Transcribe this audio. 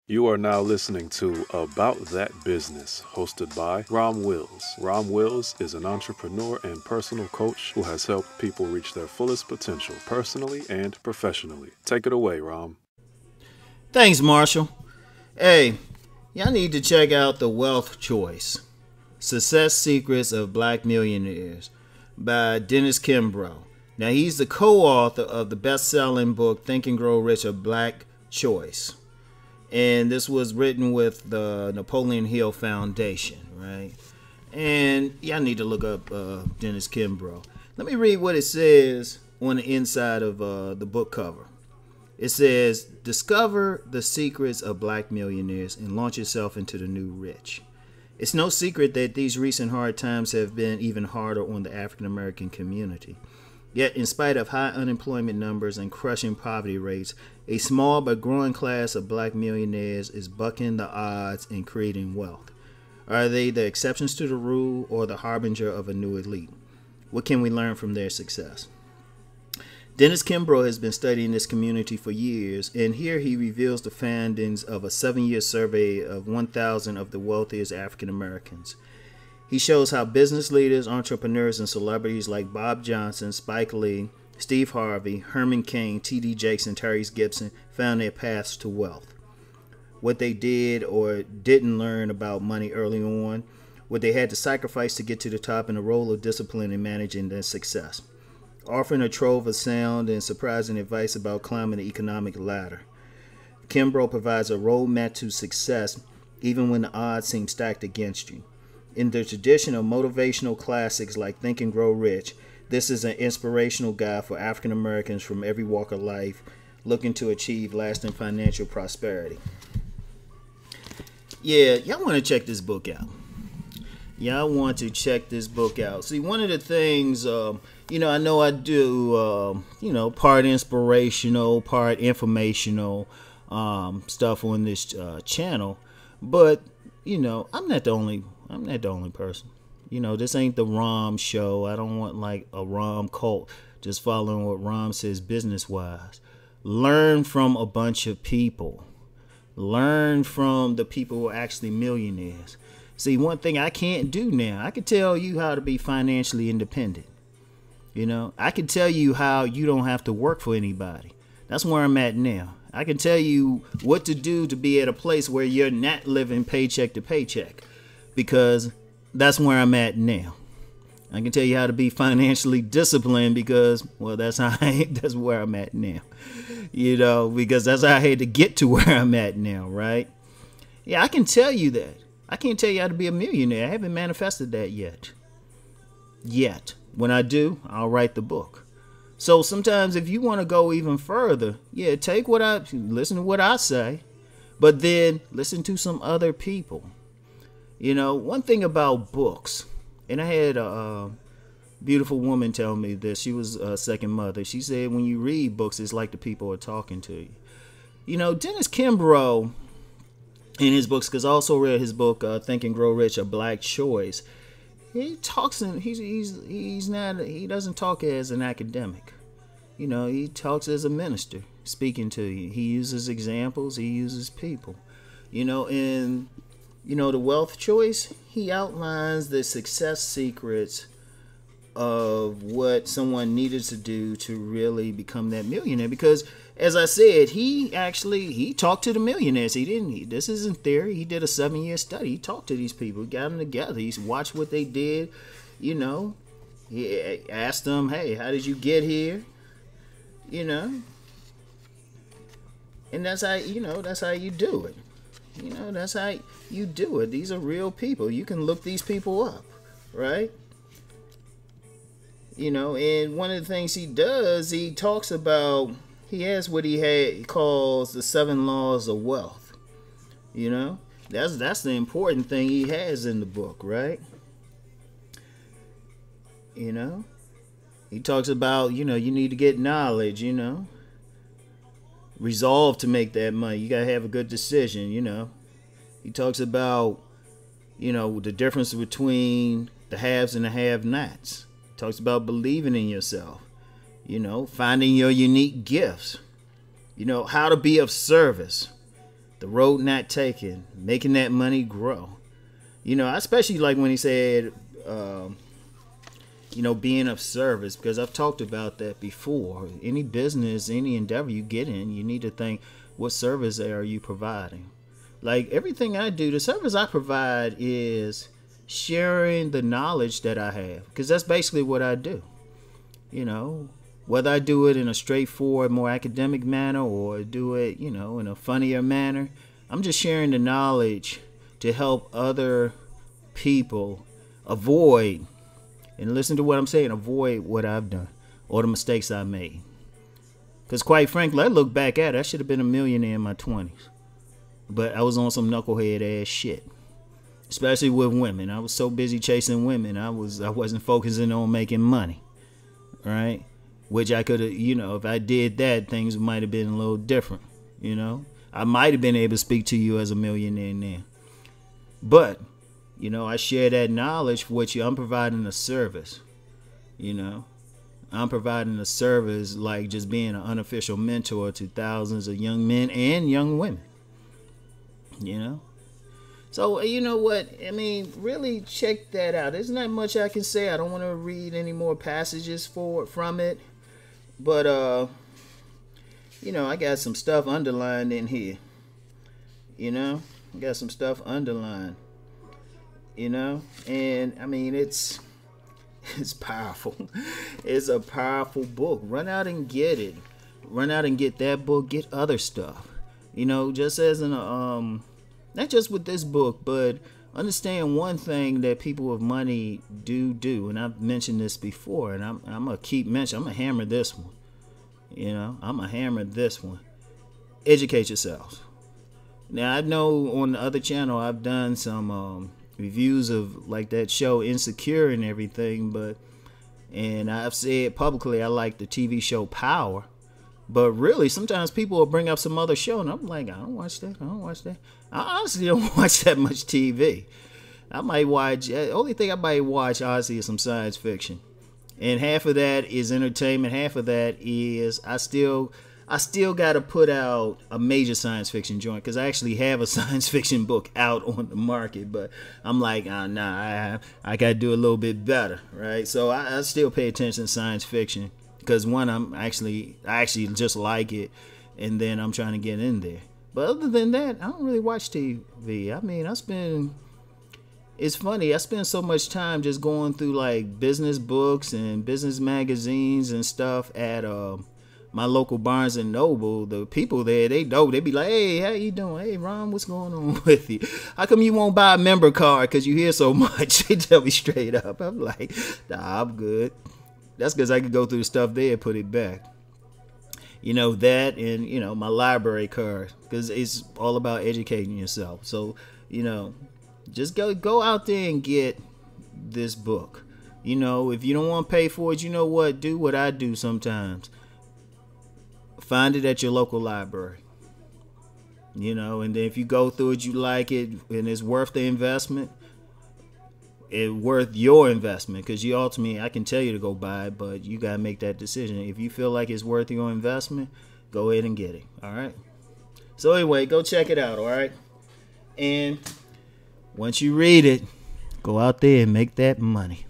You are now listening to About That Business, hosted by Rom Wills. Rom Wills is an entrepreneur and personal coach who has helped people reach their fullest potential personally and professionally. Take it away, Rom. Thanks, Marshall. Hey, y'all need to check out The Wealth Choice: Success Secrets of Black Millionaires by Dennis Kimbrough. Now, he's the co-author of the best-selling book Think and Grow Rich: A Black Choice. And this was written with the Napoleon Hill Foundation, right? And y'all need to look up Dennis Kimbrough. Let me read what it says on the inside of the book cover. It says, "Discover the secrets of black millionaires and launch yourself into the new rich." It's no secret that these recent hard times have been even harder on the African American community. Yet, in spite of high unemployment numbers and crushing poverty rates, a small but growing class of black millionaires is bucking the odds and creating wealth. Are they the exceptions to the rule or the harbinger of a new elite? What can we learn from their success? Dennis Kimbrough has been studying this community for years, and here he reveals the findings of a 7-year survey of 1,000 of the wealthiest African Americans. He shows how business leaders, entrepreneurs, and celebrities like Bob Johnson, Spike Lee, Steve Harvey, Herman Cain, T.D. Jakes, and Tyrese Gibson found their paths to wealth. What they did or didn't learn about money early on, what they had to sacrifice to get to the top, and the role of discipline in managing their success. Offering a trove of sound and surprising advice about climbing the economic ladder, Kimbrough provides a roadmap to success even when the odds seem stacked against you. In the tradition of motivational classics like Think and Grow Rich, this is an inspirational guide for African Americans from every walk of life looking to achieve lasting financial prosperity. Yeah, y'all want to check this book out. Y'all want to check this book out. See, one of the things, I know I do, part inspirational, part informational stuff on this channel, but, I'm not the only person. This ain't the Rom show. I don't want like a Rom cult just following what Rom says business wise. Learn from a bunch of people. Learn from the people who are actually millionaires. See, one thing I can't do now, I can tell you how to be financially independent. I can tell you how you don't have to work for anybody. That's where I'm at now. I can tell you what to do to be at a place where you're not living paycheck to paycheck, because that's where I'm at now. I can tell you how to be financially disciplined because, well, that's where I'm at now. Because that's how I had to get to where I'm at now, right? Yeah, I can tell you that. I can't tell you how to be a millionaire. I haven't manifested that yet. When I do, I'll write the book. So sometimes if you want to go even further, listen to what I say, but then listen to some other people. One thing about books, and I had a beautiful woman tell me this. She was a second mother. She said, when you read books, it's like the people are talking to you. Dennis Kimbrough, in his books, because I also read his book, Think and Grow Rich: A Black Choice. He talks he doesn't talk as an academic. He talks as a minister speaking to you. He uses examples. He uses people. And The Wealth Choice, he outlines the success secrets of what someone needed to do to really become that millionaire. Because, as I said, he talked to the millionaires. This isn't theory. He did a 7-year study. He talked to these people. He got them together. He watched what they did. He asked them, hey, how did you get here? And that's how you do it. That's how you do it. These are real people. You can look these people up, right? And one of the things he does, he talks about, he has what he calls the 7 laws of wealth. That's the important thing he has in the book, right? He talks about, you need to get knowledge, resolve to make that money. You got to have a good decision, He talks about, the difference between the haves and the have-nots. He talks about believing in yourself, finding your unique gifts, how to be of service, the road not taken, making that money grow. You know, I especially like when he said, being of service, because I've talked about that before. Any business, any endeavor you get in, you need to think, what service are you providing? Like everything I do, the service I provide is sharing the knowledge that I have, because that's basically what I do. You know, whether I do it in a straightforward, more academic manner or do it, in a funnier manner, I'm just sharing the knowledge to help other people avoid, and listen to what I'm saying, avoid what I've done or the mistakes I made. Because quite frankly, I look back at it, I should have been a millionaire in my 20s. But I was on some knucklehead ass shit. Especially with women. I was so busy chasing women, I wasn't focusing on making money. Right? Which I could have, if I did that, things might have been a little different. I might have been able to speak to you as a millionaire now. But, I share that knowledge for which I'm providing a service. I'm providing a service like just being an unofficial mentor to thousands of young men and young women. So, you know what? I mean, really check that out. There's not much I can say. I don't want to read any more passages from it. But, I got some stuff underlined in here. I got some stuff underlined. And, I mean, it's powerful. It's a powerful book. Run out and get it. Run out and get that book. Get other stuff. Just as in not just with this book, but understand one thing that people with money do, and I've mentioned this before, and I'm gonna keep mentioning. I'm gonna hammer this one. I'm gonna hammer this one. Educate yourselves. Now I know on the other channel I've done some reviews of like that show Insecure and everything, and I've said publicly I like the TV show Power. But really, sometimes people will bring up some other show, and I'm like, I don't watch that. I honestly don't watch that much TV. I might watch, the only thing I might watch, honestly, is some science fiction. And half of that is entertainment. Half of that is, I still got to put out a major science fiction joint, because I actually have a science fiction book out on the market. But I'm like, I got to do a little bit better, right? So I still pay attention to science fiction. Because one, I actually just like it, and then I'm trying to get in there. But other than that, I don't really watch TV. I mean, it's funny, I spend so much time just going through like business books and business magazines and stuff at my local Barnes and Noble. The people there, they know. They be like, hey, how you doing? Hey, Ron, what's going on with you? How come you won't buy a member card because you hear so much? They tell me straight up. I'm like, nah, I'm good. That's because I could go through the stuff there and put it back. That and, my library card. Because it's all about educating yourself. So, just go out there and get this book. If you don't want to pay for it, you know what? Do what I do sometimes. Find it at your local library. And then if you go through it, you like it, and it's worth the investment. It's worth your investment, because you ultimately, I can tell you to go buy it, but you gotta make that decision. If you feel like it's worth your investment, go ahead and get it. All right. So anyway, go check it out. All right. And once you read it, go out there and make that money.